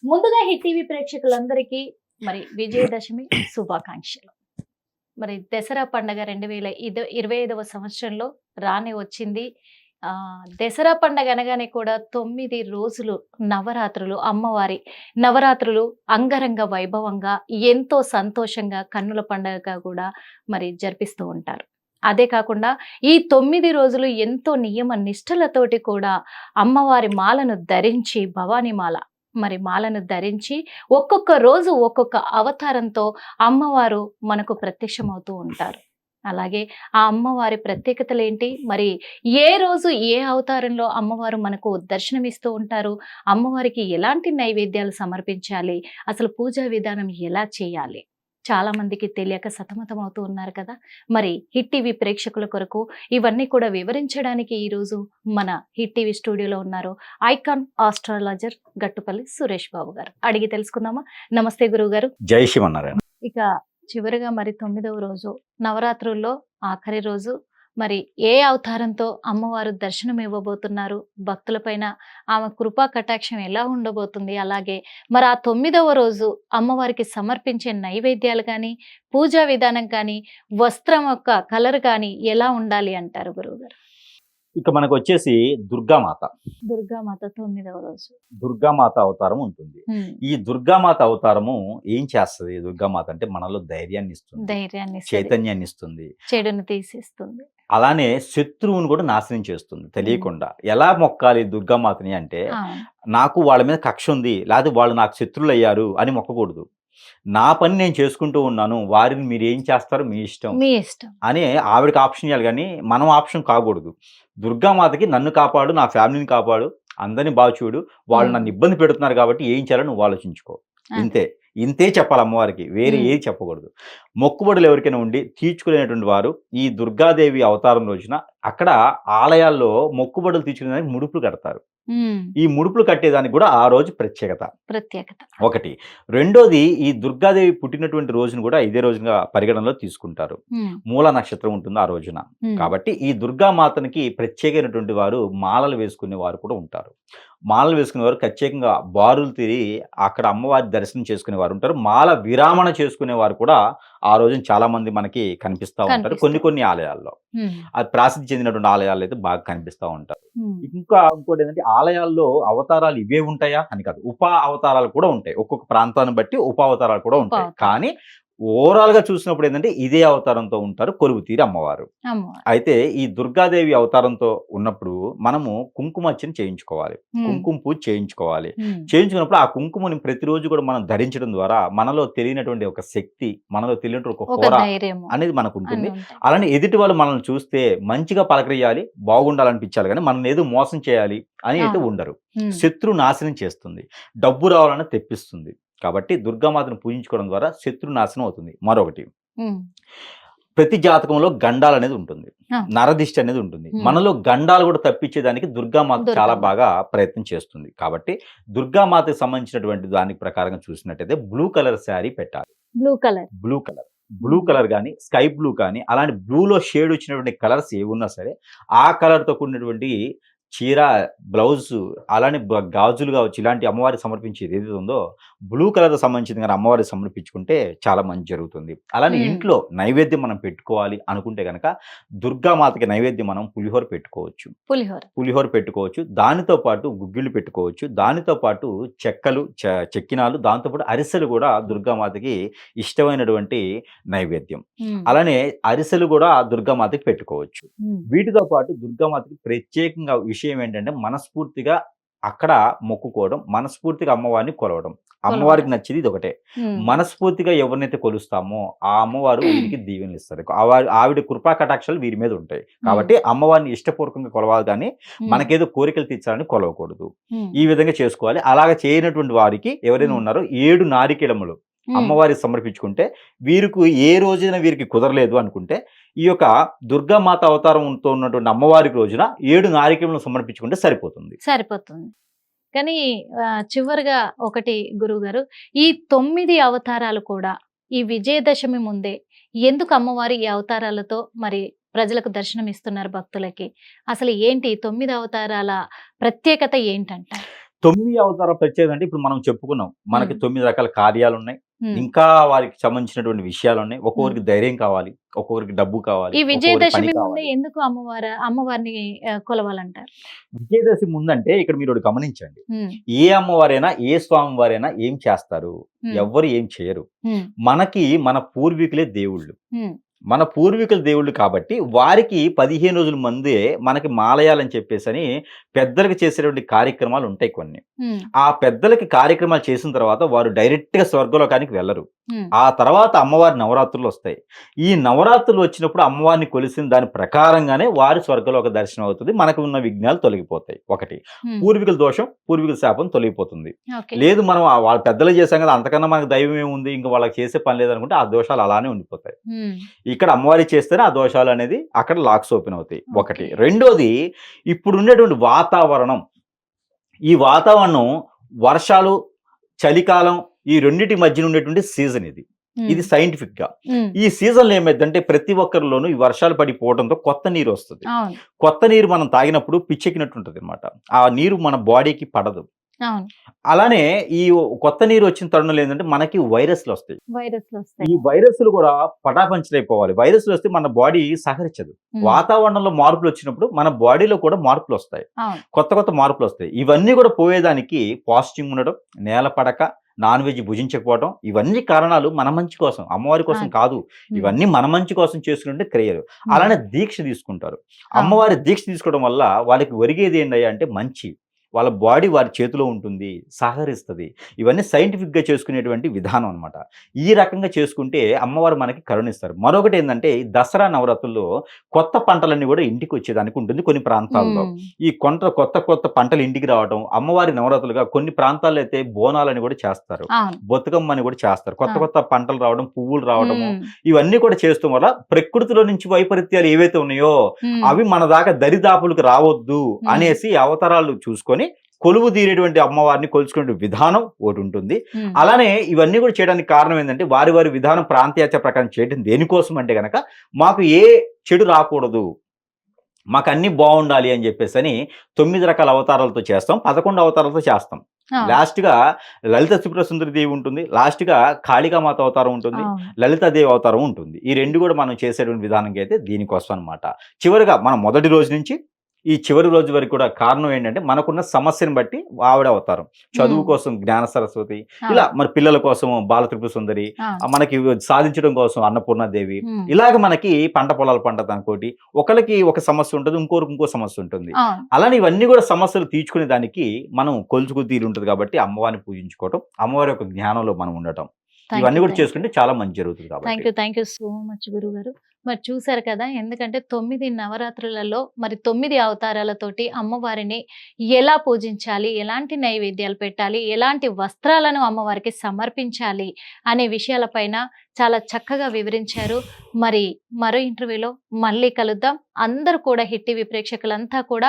ముందుగా hit TV ప్రేక్షకులందరికీ మరి విజయదశమి శుభాకాంక్షలు. మరి దసరా పండగ 2025వ సంవత్సరంలో రానే వచ్చింది. దసరా పండగ అనగానే కూడా 9 రోజులు నవరాత్రులు, అమ్మవారి నవరాత్రులు అంగరంగ వైభవంగా ఎంతో సంతోషంగా కన్నుల పండగగా కూడా మరి జరిపిస్తూ ఉంటారు. అదే కాకుండా ఈ 9 రోజులు ఎంతో నియమ నిష్ఠలతోటి కూడా అమ్మవారి మాలను ధరించి, భవానీ మాల మరి మాలను ధరించి ఒక్కొక్క రోజు ఒక్కొక్క అవతారంతో అమ్మవారు మనకు ప్రత్యక్షమవుతూ ఉంటారు. అలాగే ఆ అమ్మవారి ప్రత్యేకతలేంటి, మరి ఏ రోజు ఏ అవతారంలో అమ్మవారు మనకు దర్శనమిస్తూ ఉంటారు, అమ్మవారికి ఎలాంటి నైవేద్యాలు సమర్పించాలి, అసలు పూజా విధానం ఎలా చేయాలి, చాలా మందికి తెలియక సతమతం అవుతూ ఉన్నారు కదా. మరి హిట్ టీవీ ప్రేక్షకుల కొరకు ఇవన్నీ కూడా వివరించడానికి ఈరోజు మన హిట్ టీవీ స్టూడియోలో ఉన్నారు ఐకాన్ ఆస్ట్రాలజర్ గట్టుపల్లి సురేష్ బాబు గారు. అడిగి తెలుసుకుందామా? నమస్తే గురువు గారు. జై శివనారాయణ. ఇక చివరిగా మరి 9వ రోజు నవరాత్రుల్లో ఆఖరి రోజు, మరి ఏ అవతారంతో అమ్మవారు దర్శనం ఇవ్వబోతున్నారు, భక్తులపైన ఆమె కృపా కటాక్షం ఎలా ఉండబోతుంది, అలాగే మరి ఆ 9వ రోజు అమ్మవారికి సమర్పించే నైవేద్యాలు కానీ, పూజా విధానం కానీ, వస్త్రం యొక్క కలర్ కానీ ఎలా ఉండాలి అంటారు గురువుగారు? ఇక మనకు వచ్చేసి దుర్గామాత. దుర్గామాత 9వ రోజు దుర్గామాత అవతారం ఉంటుంది. ఈ దుర్గామాత అవతారము ఏం చేస్తుంది? దుర్గామాత అంటే మనలో ధైర్యాన్ని ఇస్తుంది, చైతన్యాన్ని ఇస్తుంది, చెడును తీసేస్తుంది, అలానే శత్రువుని కూడా నాశనం చేస్తుంది తెలియకుండా. ఎలా మొక్కాలి దుర్గామాతని అంటే, నాకు వాళ్ళ మీద కక్ష ఉంది, లేకపోతే వాళ్ళు నాకు శత్రువులు అయ్యారు అని మొక్కకూడదు. నా పని నేను చేసుకుంటూ ఉన్నాను, వారిని మీరు ఏం చేస్తారో మీ ఇష్టం అని ఆవిడకి ఆప్షన్ ఇవ్వాలి, కానీ మనం ఆప్షన్ కాకూడదు. దుర్గామాతకి నన్ను కాపాడు, నా ఫ్యామిలీని కాపాడు, అందరిని బాగా చూడు, వాళ్ళు నన్ను ఇబ్బంది పెడుతున్నారు కాబట్టి ఏం చేయాలో నువ్వు ఆలోచించుకో. ఇంతే చెప్పాలి అమ్మవారికి, వేరే ఏది చెప్పకూడదు. మొక్కుబడులు ఎవరికైనా ఉండి తీర్చుకునేటువంటి వారు ఈ దుర్గాదేవి అవతారం రోజున అక్కడ ఆలయాల్లో మొక్కుబడులు తీర్చుకునేదానికి ముడుపులు కడతారు. ఈ ముడుపులు కట్టేదానికి కూడా ఆ రోజు ప్రత్యేకత ఒకటి. రెండోది, ఈ దుర్గాదేవి పుట్టినటువంటి రోజును కూడా ఇదే రోజుగా పరిగణనలో తీసుకుంటారు. మూల నక్షత్రం ఉంటుంది ఆ రోజున. కాబట్టి ఈ దుర్గామాతనికి ప్రత్యేకమైనటువంటి వారు మాలలు వేసుకునే వారు కూడా ఉంటారు. మాలలు వేసుకునే వారు ప్రత్యేకంగా బారులు తిరిగి అక్కడ అమ్మవారి దర్శనం చేసుకునే వారు ఉంటారు. మాల విరామణ చేసుకునే వారు కూడా ఆ రోజున చాలా మంది మనకి కనిపిస్తూ ఉంటారు. కొన్ని ఆలయాల్లో, అది ప్రసిద్ధి చెందినటువంటి ఆలయాల్లో అయితే బాగా కనిపిస్తూ ఉంటారు. ఇంకోటి ఏంటంటే, ఆలయాల్లో అవతారాలు ఇవే ఉంటాయా అని కాదు, ఉప అవతారాలు కూడా ఉంటాయి. ఒక్కొక్క ప్రాంతాన్ని బట్టి ఉప అవతారాలు కూడా ఉంటాయి. కానీ ఓవరాల్ గా చూసినప్పుడు ఏంటంటే ఇదే అవతారంతో ఉంటారు కొలువుతీరి అమ్మవారు. అయితే ఈ దుర్గాదేవి అవతారంతో ఉన్నప్పుడు మనము కుంకుమర్చన చేయించుకోవాలి, కుంకుమ పూజ చేయించుకోవాలి. చేయించుకున్నప్పుడు ఆ కుంకుమని ప్రతిరోజు కూడా మనం ధరించడం ద్వారా మనలో తెలియనటువంటి ఒక శక్తి, మనలో తెలియనటువంటి ఒక హోరా అనేది మనకు ఉంటుంది. అలానే ఎదుటి వాళ్ళు మనల్ని చూస్తే మంచిగా పలకరియాలి, బాగుండాలనిపించాలి, కానీ మనం ఏదో మోసం చేయాలి అని అయితే ఉండరు. శత్రు నాశనం చేస్తుంది, డబ్బు రావాలని తెప్పిస్తుంది. కాబట్టి దుర్గామాతను పూజించుకోవడం ద్వారా శత్రు నాశనం అవుతుంది. మరొకటి, ప్రతి జాతకంలో గండాలు అనేది ఉంటుంది, నరదిష్టి అనేది ఉంటుంది. మనలో గండాలు కూడా తప్పించేదానికి దుర్గామాత చాలా బాగా ప్రయత్నం చేస్తుంది. కాబట్టి దుర్గామాతకు సంబంధించినటువంటి దానికి ప్రకారంగా చూసినట్టయితే బ్లూ కలర్ శారీ పెట్టాలి. బ్లూ కలర్ కానీ, స్కై బ్లూ కానీ, అలాంటి బ్లూలో షేడ్ వచ్చినటువంటి కలర్స్ ఏమున్నా సరే ఆ కలర్తో కూడినటువంటి చీర, బ్లౌజ్, అలానే గాజులు కావచ్చు, ఇలాంటి అమ్మవారికి సమర్పించేది ఏదైతే ఉందో బ్లూ కలర్ సంబంధించింది కానీ అమ్మవారికి సమర్పించుకుంటే చాలా మంచి జరుగుతుంది. అలానే ఇంట్లో నైవేద్యం మనం పెట్టుకోవాలి అనుకుంటే కనుక దుర్గామాతకి నైవేద్యం మనం పులిహోర పెట్టుకోవచ్చు. దానితో పాటు గుగ్గిళ్ళు పెట్టుకోవచ్చు. దానితో పాటు చెక్కలు, చెక్కినాలు, దాంతోపాటు అరిసెలు కూడా దుర్గామాతకి ఇష్టమైనటువంటి నైవేద్యం. అలానే అరిసెలు కూడా దుర్గామాతకి పెట్టుకోవచ్చు. వీటితో పాటు దుర్గామాతకి ప్రత్యేకంగా విషయం ఏంటంటే, మనస్ఫూర్తిగా అక్కడ మొక్కుకోవడం, మనస్ఫూర్తిగా అమ్మవారిని కొలవడం. అమ్మవారికి నచ్చేది ఇది ఒకటే. మనస్ఫూర్తిగా ఎవరినైతే కొలుస్తామో ఆ అమ్మవారు వీరికి దీవెనలు ఇస్తారు. ఆవిడ కృపా కటాక్షాలు వీరి మీద ఉంటాయి. కాబట్టి అమ్మవారిని ఇష్టపూర్వకంగా కొలవాలి, కానీ మనకేదో కోరికలు తీర్చాలని కొలవకూడదు. ఈ విధంగా చేసుకోవాలి. అలాగ చేయనటువంటి వారికి ఎవరైనా ఉన్నారో 7 నారికేళములు అమ్మవారికి సమర్పించుకుంటే, వీరికి ఏ రోజైనా వీరికి కుదరలేదు అనుకుంటే ఈ యొక్క దుర్గామాత అవతారంతో ఉన్నటువంటి అమ్మవారికి రోజున 7 నారికేళములను సమర్పించుకుంటే సరిపోతుంది. కానీ చివరిగా ఒకటి గురువుగారు, ఈ 9 అవతారాలు కూడా ఈ విజయదశమి ముందే ఎందుకు అమ్మవారి ఈ అవతారాలతో మరి ప్రజలకు దర్శనం ఇస్తున్నారు భక్తులకి? అసలు ఏంటి 9 అవతారాల ప్రత్యేకత ఏంటంట? 9 అవతారాలు ప్రత్యేకత అంటే ఇప్పుడు మనం చెప్పుకున్నాం. మనకి 9 రకాల కార్యాలు ఉన్నాయి. ఉమ్. ఇంకా వారికి సంబంధించినటువంటి విషయాలు ఉన్నాయి. ఒక్కొక్కరికి ధైర్యం కావాలి, ఒక్కొక్కరికి డబ్బు కావాలి, ఈ ఒక్కొక్కరికి విజయదశమి పని ముందే కావాలి. ఎందుకు అమ్మవారిని కొలవాలంటారు? విజయదశమి ముందంటే ఇక్కడ మీరు ఒకటి గమనించండి. ఉమ్, ఏ అమ్మవారైనా, ఏ స్వామి వారైనా ఏం చేస్తారు? ఉమ్, ఎవ్వరు ఏం చేయరు. ఉమ్, మనకి మన పూర్వీకులే దేవుళ్ళు. ఉమ్, మన పూర్వీకుల దేవుళ్ళు కాబట్టి వారికి 15 రోజుల ముందే మనకి మాలయాలని చెప్పేసని పెద్దలకు చేసేటువంటి కార్యక్రమాలు ఉంటాయి కొన్ని. ఉమ్, ఆ పెద్దలకి కార్యక్రమాలు చేసిన తర్వాత వారు డైరెక్ట్‌గా స్వర్గలోకానికి వెళ్ళరు. ఉమ్, ఆ తర్వాత అమ్మవారి నవరాత్రులు వస్తాయి. ఈ నవరాత్రులు వచ్చినప్పుడు అమ్మవారిని కొలిసిన దాని ప్రకారంగానే వారి స్వర్గలోక దర్శనం అవుతుంది. మనకు ఉన్న విఘ్నాలు తొలగిపోతాయి. ఒకటి. ఉమ్. పూర్వీకుల దోషం, పూర్వీకుల శాపం తొలగిపోతుంది. ఓకే. లేదు మనం వాళ్ళ పెద్దలు చేశాం కదా, అంతకన్నా మనకు దైవం ఏముంది, ఇంక వాళ్ళకి చేసే పని లేదనుకుంటే ఆ దోషాలు అలానే ఉండిపోతాయి. ఉమ్, ఇక్కడ అమ్మవారి చేస్తేనే ఆ దోషాలు అనేది అక్కడ లాక్స్ ఓపెన్ అవుతాయి. ఒకటి. ఓకే. రెండోది, ఇప్పుడు ఉండేటువంటి వాతావరణం, ఈ వాతావరణం వర్షాలు, చలికాలం ఈ రెండిటి మధ్యన ఉండేటువంటి సీజన్ ఇది. ఉమ్, ఇది సైంటిఫిక్ గా. ఉమ్, ఈ సీజన్లో ఏమైందంటే ప్రతి ఒక్కరిలోనూ ఈ వర్షాలు పడిపోవడంతో కొత్త నీరు వస్తుంది. అవును, కొత్త నీరు మనం తాగినప్పుడు పిచ్చెక్కినట్టు ఉంటుంది అనమాట. ఆ నీరు మన బాడీకి పడదు. అవును. అలానే ఈ కొత్త నీరు వచ్చిన తరుణంలో ఏంటంటే మనకి వైరస్లు వస్తాయి. వైరస్లు వస్తాయి. ఈ వైరస్లు కూడా పటాపంచలైపోవాలి. వైరస్లు వస్తే మన బాడీ సహకరించదు. ఉమ్, వాతావరణంలో మార్పులు వచ్చినప్పుడు మన బాడీలో కూడా మార్పులు వస్తాయి. అవును. కొత్త కొత్త మార్పులు వస్తాయి. ఇవన్నీ కూడా పోయేదానికి పాజిటివ్ ఉండడం, నేల పడక, నాన్ వెజ్ భుజించకపోవడం, ఇవన్నీ కారణాలు మన మంచి కోసం, అమ్మవారి కోసం అవును. కాదు. ఉమ్, ఇవన్నీ మన మంచి కోసం చేసుకుంటే క్రియలు. ఉమ్, అలానే దీక్ష తీసుకుంటారు. అవును. అమ్మవారి దీక్ష తీసుకోవడం వల్ల వాళ్ళకి ఒరిగేది ఏంటయ్యా అంటే మంచి. వాళ్ళ బాడీ వారి చేతిలో ఉంటుంది, సహకరిస్తుంది. ఇవన్నీ సైంటిఫిక్గా చేసుకునేటువంటి విధానం అనమాట. ఈ రకంగా చేసుకుంటే అమ్మవారు మనకి కరుణిస్తారు. మరొకటి ఏంటంటే ఈ దసరా నవరాత్రుల్లో కొత్త పంటలన్నీ కూడా ఇంటికి వచ్చేదానికి ఉంటుంది కొన్ని ప్రాంతాల్లో. ఉమ్, ఈ కొత్త కొత్త పంటలు ఇంటికి రావడం, అమ్మవారి నవరాత్రులుగా కొన్ని ప్రాంతాల్లో అయితే బోనాలని కూడా చేస్తారు, అవును. బతుకమ్మని కూడా చేస్తారు. కొత్త ఆ. కొత్త పంటలు రావడం, పువ్వులు రావడము, ఉమ్, ఇవన్నీ కూడా చేస్తాం వల్ల ప్రకృతిలో నుంచి వైపరీత్యాలు ఏవైతే ఉన్నాయో ఉమ్, అవి మన దాకా దరిదాపులకు రావద్దు ఉమ్, అనేసి అవతారాలు చూసుకొని కొలువు తీరేటువంటి అమ్మవారిని కొలుచుకునే విధానం ఒకటి ఉంటుంది. ఉమ్, అలానే ఇవన్నీ కూడా చేయడానికి కారణం ఏంటంటే వారి వారి విధానం ప్రాంతీయత ప్రకారం చేయడం దేనికోసం అంటే గనక మాకు ఏ చెడు రాకూడదు, మాకు అన్ని బాగుండాలి అని చెప్పేసి అని 9 రకాల అవతారాలతో చేస్తాం, 11 అవతారాలతో చేస్తాం. అవును. లాస్ట్ గా లలిత త్రిపుర సుందరి దేవి ఉంటుంది, లాస్ట్ గా కాళికామాత అవతారం ఉంటుంది, అవును. లలితాదేవి అవతారం ఉంటుంది. ఈ రెండు కూడా మనం చేసేటువంటి విధానంగా అయితే దీనికోసం అనమాట. చివరిగా మనం మొదటి రోజు నుంచి ఈ చివరి రోజు వరకు కూడా కారణం ఏంటంటే మనకున్న సమస్యను బట్టి ఆవిడ అవతారం. చదువు ఉమ్, కోసం జ్ఞాన సరస్వతి, అవును. ఇలా మన పిల్లల కోసం బాల త్రిపుర సుందరి, అవును. మనకి సాధించడం కోసం అన్నపూర్ణాదేవి, ఉమ్, ఇలాగ మనకి పంట పొలాల పంట అనుకోటి ఒకరికి ఒక సమస్య ఉంటుంది, ఇంకోరికి ఇంకో సమస్య ఉంటుంది. అవును. అలానే ఇవన్నీ కూడా సమస్యలు తీర్చుకునే దానికి మనం కొలుచుకు తీరు ఉంటుంది కాబట్టి అమ్మవారిని పూజించుకోవటం, అమ్మవారి యొక్క జ్ఞానంలో మనం ఉండటం, థ్యాంక్ ఇవన్నీ యూ, కూడా థ్యాంక్ యూ, చేసుకుంటే చాలా మంచి జరుగుతుంది థ్యాంక్ కాబట్టి. You, thank you so much గురువు గారు. మరి చూసారు కదా, ఎందుకంటే 9 నవరాత్రులలో మరి 9 అవతారాలతోటి అమ్మవారిని ఎలా పూజించాలి, ఎలాంటి నైవేద్యాలు పెట్టాలి, ఎలాంటి వస్త్రాలను అమ్మవారికి సమర్పించాలి అనే విషయాలపైన చాలా చక్కగా వివరించారు. మరి మరో ఇంటర్వ్యూలో మళ్ళీ కలుద్దాం. అందరూ కూడా హిట్ టీవీ ప్రేక్షకులంతా కూడా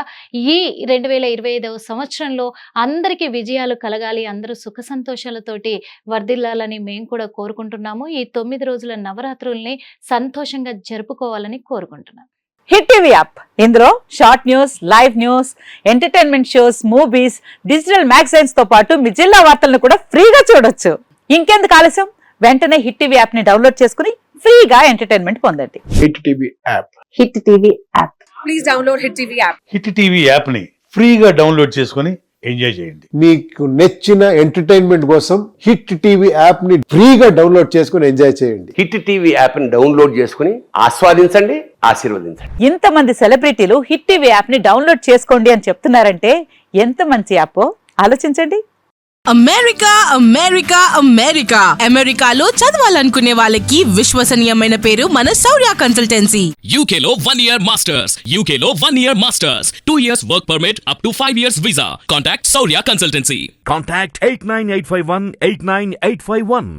ఈ 2025వ సంవత్సరంలో అందరికీ విజయాలు కలగాలి, అందరూ సుఖ సంతోషాలతోటి వర్ధిల్లాలని మేము కూడా కోరుకుంటున్నాము. ఈ 9 రోజుల నవరాత్రుల్ని సంతోషంగా జరుపుకోవాలని కోరుకుంటున్నాను. హిట్ టీవీ యాప్, ఇందులో short news, live news, entertainment shows, movies, digital magazines తో పాటు మీ జిల్లా వార్తలను కూడా ఫ్రీగా చూడొచ్చు. ఇంకెందుకు ఆలస్యం, వెంటనే హిట్ టీవీ యాప్ ని డౌన్లోడ్ చేసుకుని ఫ్రీగా ఎంటర్టైన్మెంట్ పొందండి. Hit TV app. Hit TV app. Please download Hit TV app. Hit TV app ని ఫ్రీగా డౌన్లోడ్ చేసుకొని ఎంజాయ్ చేయండి. మీకు నచ్చిన ఎంటర్టైన్మెంట్ కోసం హిట్ టీవీ యాప్ ని ఫ్రీగా డౌన్లోడ్ చేసుకుని ఎంజాయ్ చేయండి. హిట్ టీవీ యాప్ని డౌన్లోడ్ చేసుకుని ఆస్వాదించండి, ఆశీర్వదించండి. ఇంతమంది సెలబ్రిటీలు హిట్ టీవీ యాప్ ని డౌన్లోడ్ చేసుకోండి అని చెప్తున్నారంటే ఎంత మంచి యాప్ ఆలోచించండి. అమెరికా అమెరికా అమెరికా అమెరికాలో చదవాలనుకునే వాళ్ళకి విశ్వసనీయమైన పేరు మన శౌర్య consultancy. UK Law 1 Year Masters. UK Law 1 Year Masters. 2 years work permit up to 5 years visa. Contact Saurya Consultancy. Contact 89851 89851.